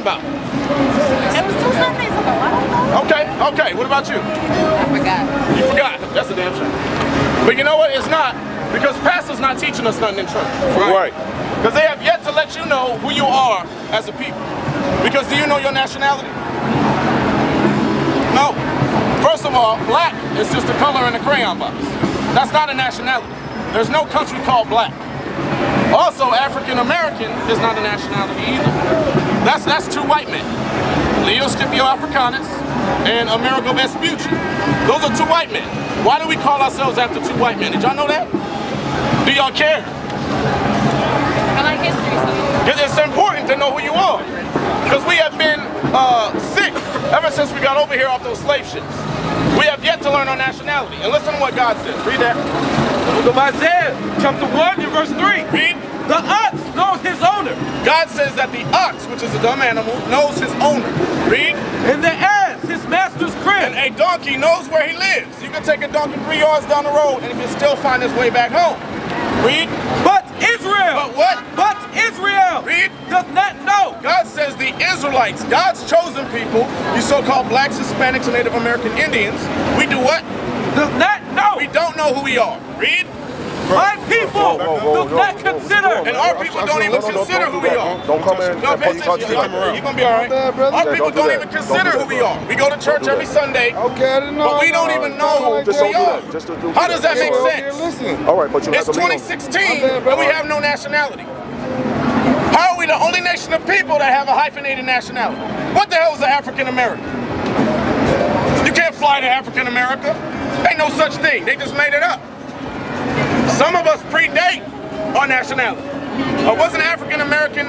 talking about? It was 2 Sundays ago. I don't know. Okay. What about you? I forgot. You forgot. That's a damn shame. But you know what? It's not. Because pastor's not teaching us nothing in church. Right. Because they have yet to let you know who you are as a people. Because do you know your nationality? No. First of all, black is just a color in a crayon box. That's not a nationality. There's no country called black. Also, African American is not a nationality either. That's 2 white men. Leo Scipio Africanus and Amerigo Vespucci. Those are 2 white men. Why do we call ourselves after 2 white men? Did y'all know that? Do y'all care? I like history. It's important to know who you are. Because we have been sick ever since we got over here off those slave ships. We have yet to learn our nationality. And listen to what God says. Read that. Book of Isaiah, chapter 1 and verse 3. Read. The ox knows his owner. God says that the ox, which is a dumb animal, knows his owner. Read. And the ass, his master's crib. And a donkey knows where he lives. You can take a donkey 3 yards down the road and he can still find his way back home. Read. But Israel. But what? But Israel. Read. Does not know. God says the Israelites, God's chosen people, you so-called blacks, Hispanics, and Native American Indians, we do what? Does not know. We don't know who we are. Read. My people do not consider. And our people don't even consider who we are. Don't come in. No, pay attention. You're gonna be all right. Our people don't even consider who we are. We go to church every Sunday, but we don't even know who we are. How does that make sense? All right, but you It's 2016 and we have no nationality. How are we the only nation of people that have a hyphenated nationality? What the hell is an African American? You can't fly to African America. Ain't no such thing. They just made it up. Some of us predate our nationality. Wasn't African American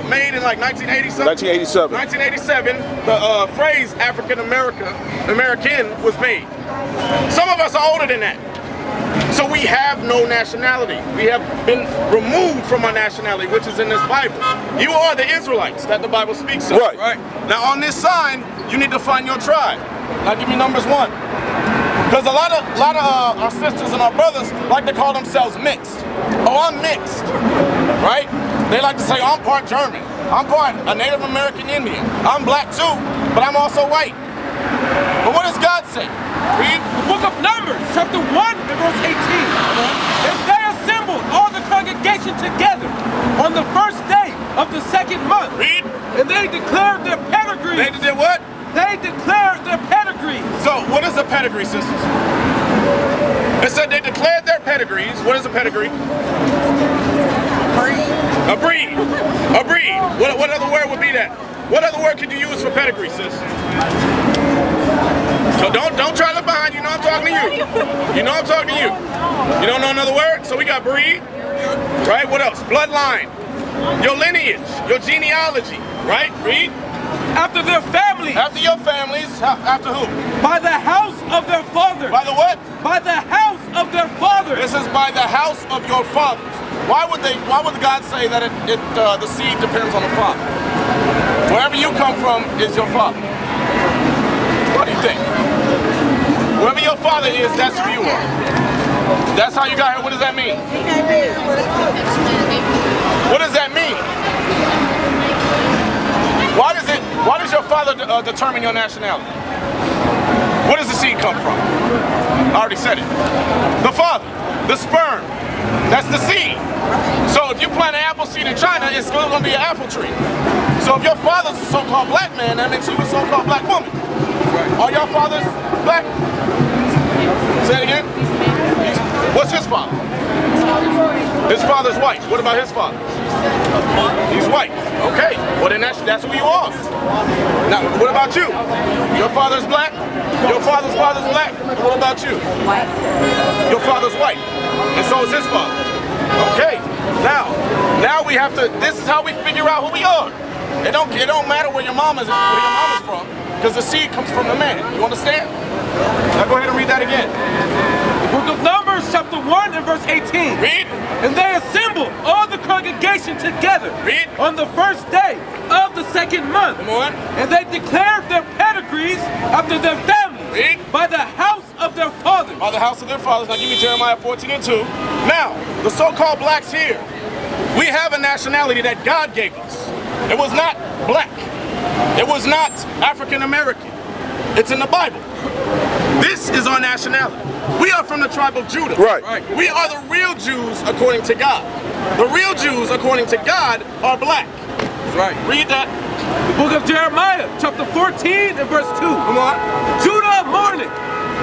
made in like 1980 1987. 1987, the phrase African American was made. Some of us are older than that. So we have no nationality. We have been removed from our nationality, which is in this Bible. You are the Israelites that the Bible speaks of. Right. Now on this sign, you need to find your tribe. Now give me numbers 1. Because a lot of our sisters and our brothers like to call themselves mixed. Oh, I'm mixed, right? They like to say, I'm part German. I'm part a Native American Indian. I'm black too, but I'm also white. But what does God say? Read. The book of Numbers, chapter 1 and verse 18. And they assembled all the congregation together on the first day of the 2nd month. Read. And they declared their pedigrees. They did what? They declared their pedigrees. So, what is a pedigree, sisters? It said they declared their pedigrees. What is a pedigree? A breed. A breed. What other word would be that? What other word could you use for pedigree, sis? So don't try to look behind you. You know I'm talking to you. You know I'm talking to you. You don't know another word? So we got breed, right? What else? Bloodline. Your lineage. Your genealogy, right? Read. After their families. After your families. After who? By the house of their fathers. By the what? By the house of their fathers. This is by the house of your fathers. Why would God say that the seed depends on the father? Wherever you come from is your father. What do you think? Whoever your father is, that's who you are. That's how you got here. What does that mean? What does that mean? Why does your father determine your nationality? Where does the seed come from? I already said it. The father, the sperm, that's the seed. So if you plant an apple seed in China, it's still going to be an apple tree. So if your father's a so-called black man, that makes you a so-called black woman. Are your fathers black? Say it again. What's his father? His father's white. What about his father? He's white. Okay. Well then that's who you are. Now, what about you? Your father's black? Your father's black? What about you? White. Your father's white. And so is his father. Okay. Now we have to, this is how we figure out who we are. It don't matter where your mama's from, because the seed comes from the man. You understand? Now go ahead and read that again. The book of Numbers, chapter 1 and verse 18. Read. And they assembled all the congregation together. Read. On the first day of the 2nd month. Come on. And they declared their pedigrees after their families. Read. By the house of their fathers. By the house of their fathers. Now give me Jeremiah 14 and 2. Now, the so-called blacks here, we have a nationality that God gave us. It was not black. It was not African American. It's in the Bible. This is our nationality. We are from the tribe of Judah. Right. We are the real Jews according to God. The real Jews according to God are black. Right. Read that. The book of Jeremiah, chapter 14 and verse 2. Come on. Judah mourneth,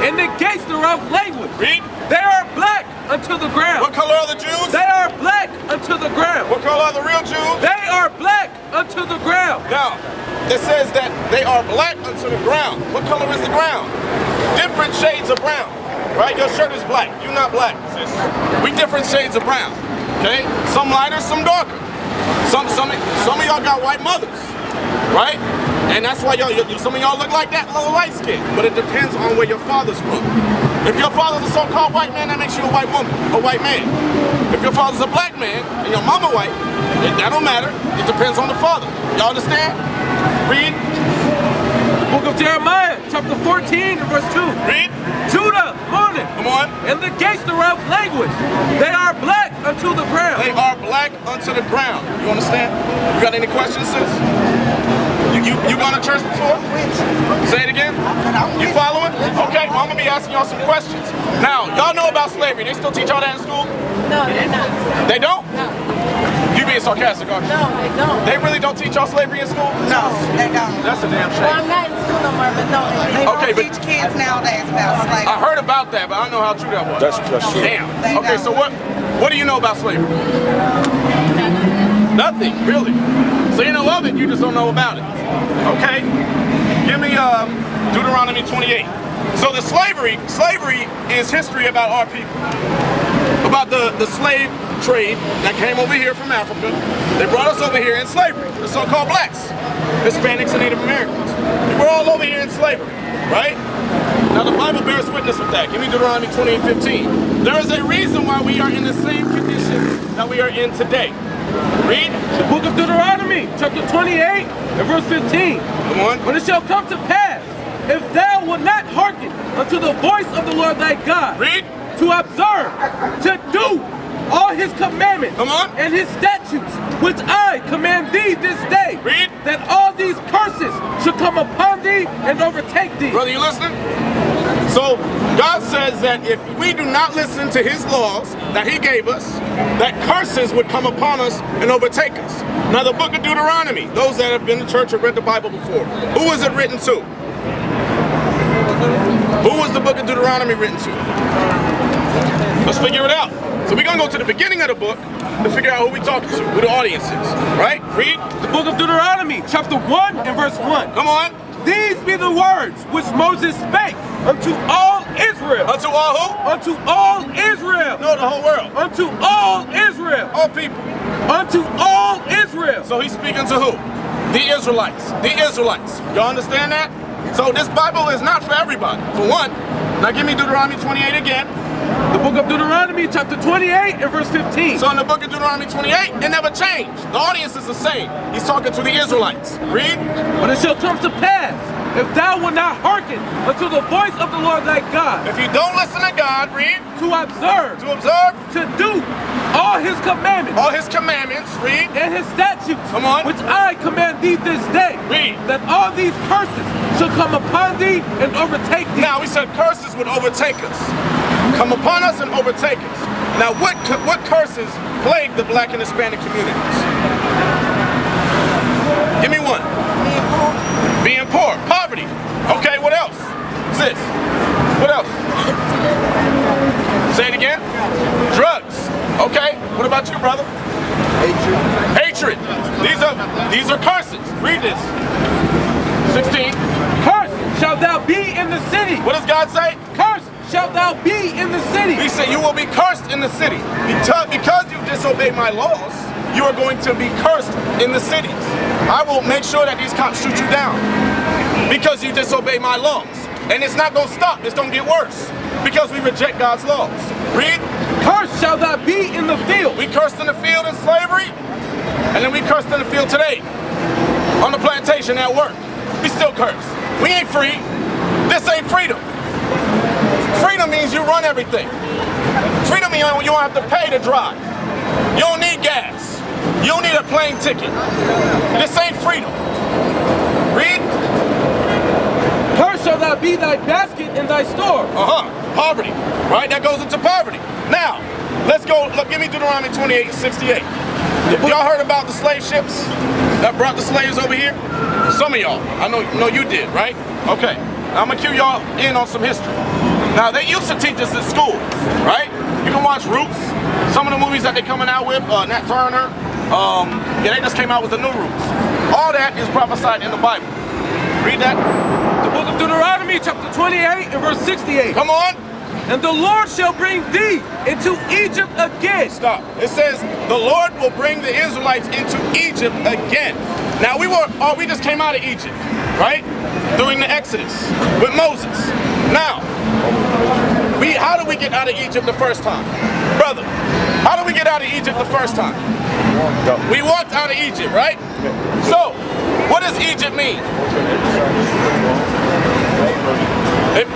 and the gates thereof language. Read. They are black unto the ground. What color are the Jews? They are black unto the ground. What color are the real Jews? They are black unto the ground. Now, it says that they are black unto the ground. What color is the ground? Different shades of brown. Right? Your shirt is black. You're not black, sis. We different shades of brown. Okay? Some lighter, some darker. Some of y'all got white mothers. Right? And that's why some of y'all look like that, a little light skin. But it depends on where your father's from. If your father's a so-called white man, that makes you a white woman, a white man. If your father's a black man and your mama white, that don't matter. It depends on the father. Y'all understand? Read. The book of Jeremiah, chapter 14 and verse 2. Read. Judah mourneth, Come on. and the gates thereof language. They are black unto the ground. They are black unto the ground. You understand? You got any questions, sis? You gone to church before? Say it again. You following? Okay, well, I'm gonna be asking y'all some questions. Now, y'all know about slavery. They still teach y'all that in school? No, they're not. They don't? No. You being sarcastic, aren't you? No, they don't. They really don't teach y'all slavery in school? No, they don't. That's a damn Well, shame. I'm not in school no more, but no, They Okay, don't but- teach kids nowadays about I slavery. heard about that, but I don't know how true that was. That's true. Damn. They Okay, don't. so what do you know about slavery? Nothing, really. So you know of it, you just don't know about it. Okay? Give me Deuteronomy 28. So the slavery is history about our people. About the slave trade that came over here from Africa. They brought us over here in slavery, the so-called blacks, Hispanics and Native Americans. We're all over here in slavery, right? Now the Bible bears witness with that. Give me Deuteronomy 28:15. There is a reason why we are in the same condition that we are in today. Read. The book of Deuteronomy, chapter 28 and verse 15. Come on. But it shall come to pass, if thou wilt not hearken unto the voice of the Lord thy God, Read. to observe, to do all his commandments Come on. and his statutes, which I command thee this day, Read. that all these curses should come upon thee and overtake thee. Brother, you listening? So God says that if we do not listen to his laws that he gave us, that curses would come upon us and overtake us. Now the book of Deuteronomy, those that have been to church or read the Bible before, who was it written to? Who was the book of Deuteronomy written to? Let's figure it out. So we're going to go to the beginning of the book to figure out who we're talking to, who the audience is. Right? Read. The book of Deuteronomy, chapter 1 and verse 1. Come on. These be the words which Moses spake unto all Israel. Unto all who? Unto all Israel. No, the whole world. Unto all Israel. All people. Unto all Israel. So he's speaking to who? The Israelites. The Israelites. Y'all understand that? So this Bible is not for everybody, for one. Now give me Deuteronomy 28 again. The book of Deuteronomy, chapter 28 and verse 15. So in the book of Deuteronomy 28, it never changed. The audience is the same. He's talking to the Israelites. Read. But it shall come to pass, if thou wilt not hearken unto the voice of the Lord thy God, If you don't listen to God, read. to observe, To observe to do all his commandments all his commandments, read. and his statutes, Come on. which I command thee this day, Read. that all these curses shall come upon thee and overtake thee. Now we said curses would overtake us. Come upon us and overtake us. Now what curses plague the black and Hispanic communities? Give me one. Being poor. Poverty. Okay, what else? Sis. What else? Say it again. Drugs. Okay. What about you, brother? Hatred. These are curses. Read this. 16. Cursed shalt thou be in the city. What does God say? Cursed shalt thou be in the city. He said you will be cursed in the city. Because you disobey my laws, you are going to be cursed in the cities. I will make sure that these cops shoot you down because you disobey my laws. And it's not going to stop. It's going to get worse because we reject God's laws. Read. Cursed shall thou be in the field. We cursed in the field in slavery, and then we cursed in the field today on the plantation at work. We still curse. We ain't free. This ain't freedom. Freedom means you run everything. Freedom means you don't have to pay to drive. You don't need gas. You don't need a plane ticket. This ain't freedom. Read. Cursed shall thou be thy basket in thy store. Poverty. Right? That goes into poverty. Now, let's go. Look, give me Deuteronomy 28:68. Y'all heard about the slave ships that brought the slaves over here? Some of y'all. I know you did, right? Okay. I'm going to cue y'all in on some history. Now, they used to teach us in school, right? You can watch Roots. Some of the movies that they're coming out with, Nat Turner. Yeah, they just came out with the new Roots. All that is prophesied in the Bible. Read that. The book of Deuteronomy, chapter 28 and verse 68. Come on. And the Lord shall bring thee into Egypt again. Stop. It says the Lord will bring the Israelites into Egypt again. Now we just came out of Egypt, right? During the Exodus with Moses. Now, how did we get out of Egypt the first time? Brother, how did we get out of Egypt the first time? We walked out of Egypt, right? So, what does Egypt mean?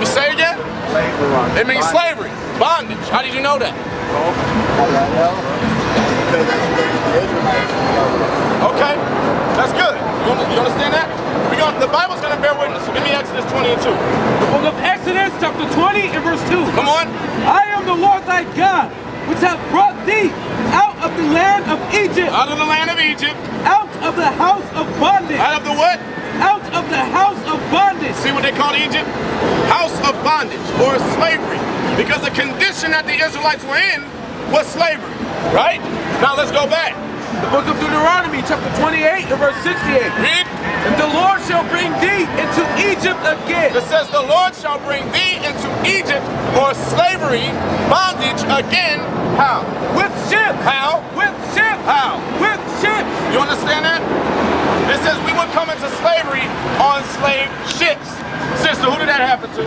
Say again? It means slavery, bondage. How did you know that? Okay, that's good. You understand that? The Bible's going to bear witness. Give me Exodus 20 and 2. The book of Exodus, chapter 20 and verse 2. Come on. I am the Lord thy God, which hath brought thee out of the land of Egypt. Out of the land of Egypt. Out of the house of bondage. Out of the what? Out of the house of bondage. See what they called Egypt? House of bondage or slavery. Because the condition that the Israelites were in was slavery. Right? Now let's go back. The book of Deuteronomy, chapter 28 and verse 68. Read. And the Lord shall bring thee into Egypt again. It says the Lord shall bring thee into Egypt or slavery, bondage again. How? With ships. How? With ships. How? With ships. You understand that? It says we would come into slavery on slave ships. Sister, who did that happen to?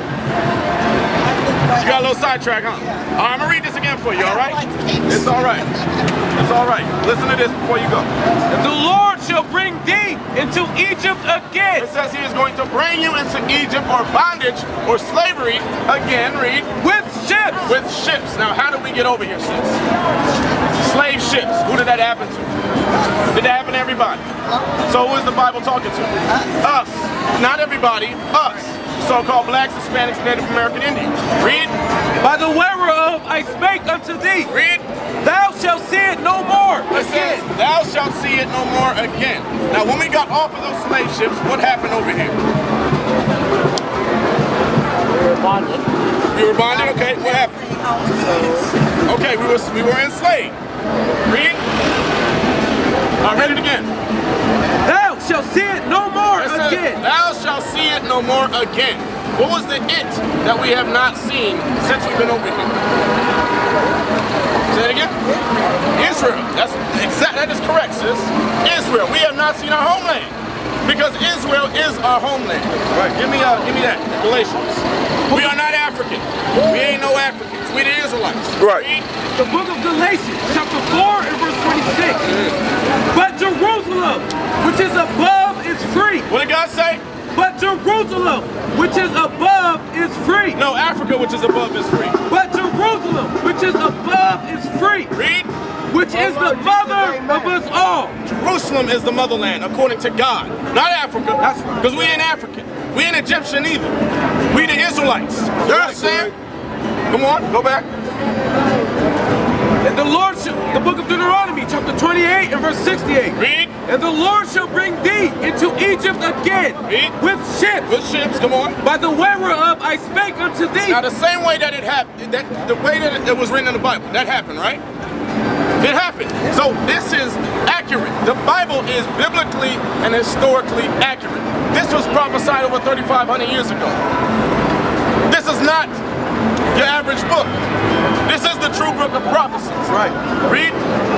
You got a little sidetrack, huh? All right, I'm going to read this again for you, all right? It's all right. It's all right. Listen to this before you go. And the Lord shall bring thee into Egypt again. It says he is going to bring you into Egypt or bondage or slavery again, read. With ships. With ships. Now, how did we get over here, sis? Slave ships. Who did that happen to? Did that happen to everybody? So who is the Bible talking to? Us. Not everybody. Us. So-called blacks, Hispanics, Native American Indians. Read. By the way whereof I spake unto thee. Read. Thou shalt see it no more It says, thou shalt see it no more again. Now, when we got off of those slave ships, what happened over here? We were bonded. We were bonded? Okay, what happened? Okay, we were enslaved. Read. Read it again. Thou shalt see it no more It says, again. thou shalt see it no more again. What was the it that we have not seen since we've been over here? Say it again. Israel. That is correct, sis. Israel. We have not seen our homeland because Israel is our homeland. Right. Give me that. Galatians. We are not African. We ain't no Africans. We the Israelites. Right. The book of Galatians, chapter 4 and verse 26. But Jerusalem, which is above, is free. What did God say? But Jerusalem, which is above, is free. No, Africa, which is above, is free. But Jerusalem, which is above, is free. Read. Which is the mother of us all. Jerusalem is the motherland, according to God. Not Africa. That's right. Because we ain't African. We ain't Egyptian either. We the Israelites. You understand? Come on, go back. And the Lord the book of Deuteronomy, chapter 28 and verse 68. Read. And the Lord shall bring thee into Egypt again. Read. With ships. With ships, come on. By the way whereof I spake unto thee. Now the same way that it happened, the way that it was written in the Bible, that happened, right? It happened. So this is accurate. The Bible is biblically and historically accurate. This was prophesied over 3,500 years ago. This is not your average book. This is the true book of prophecies. Right. Read.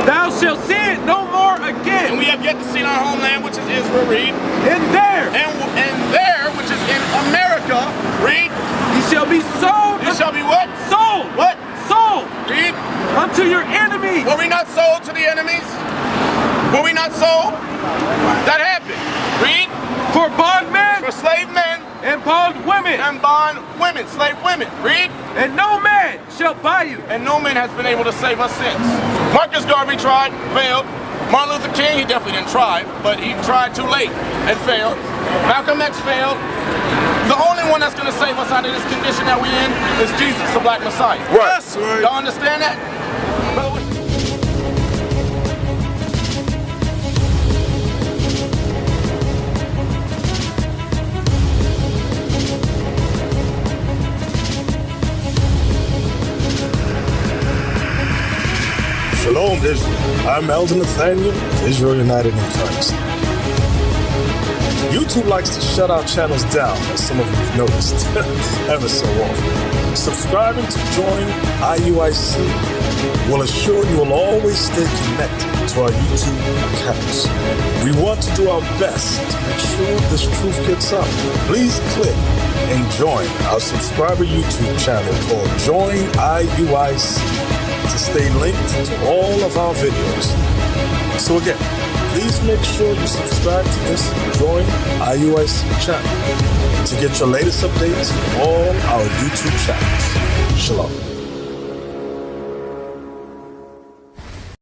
Thou shalt see it no more again. And we have yet to see our homeland, which is Israel. Read. And there. And there, which is in America. Read. Ye shall be sold. You shall be what? Sold. What? Sold. Read. Unto your enemies. Were we not sold to the enemies? Were we not sold? That happened. Read. For bondmen. For slave men. And bond women. And bond women. Slave women. Read. And no man shall buy you. And no man has been able to save us since. Marcus Garvey tried, failed. Martin Luther King, he definitely didn't try, but he tried too late and failed. Malcolm X failed. The only one that's going to save us out of this condition that we're in is Jesus, the Black Messiah. Right. Yes, right. Y'all understand that? Shalom, Israel. I'm Elder Nathaniel of Israel United in Christ. YouTube likes to shut our channels down, as some of you have noticed, ever so often. Subscribing to join IUIC will assure you will always stay connected to our YouTube accounts. We want to do our best to make sure this truth gets out. Please click and join our subscriber YouTube channel called Join IUIC to stay linked to all of our videos. So again, please make sure you subscribe to this Join IUIC channel to get your latest updates from all our YouTube channels. Shalom.